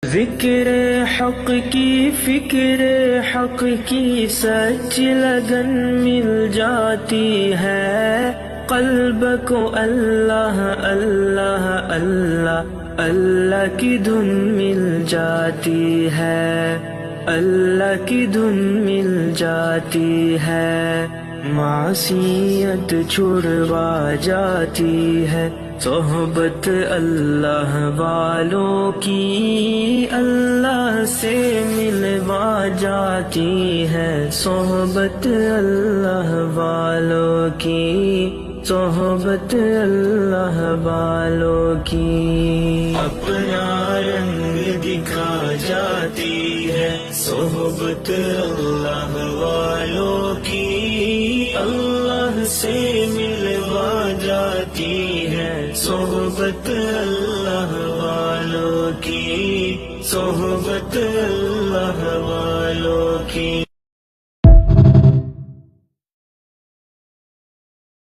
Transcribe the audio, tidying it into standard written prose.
ذکر حق کی فکر حق کی سچ لگن مل جاتی ہے، قلب کو اللہ اللہ اللہ اللہ کی دھن مل جاتی ہے، اللہ کی دھن مل جاتی ہے، معصیت چھڑوا جاتی ہے، صحبت اللہ والوں کی اللہ سے ملوا جاتی ہے، صحبت اللہ والوں کی، صحبت اللہ والوں کی، اپنا رنگ دکھا جاتی ہے، صحبت اللہ والوں کی، اللہ سے ملوا جاتی ہے، صحبت اللہ والوں کی، صحبت اللہ والوں کی۔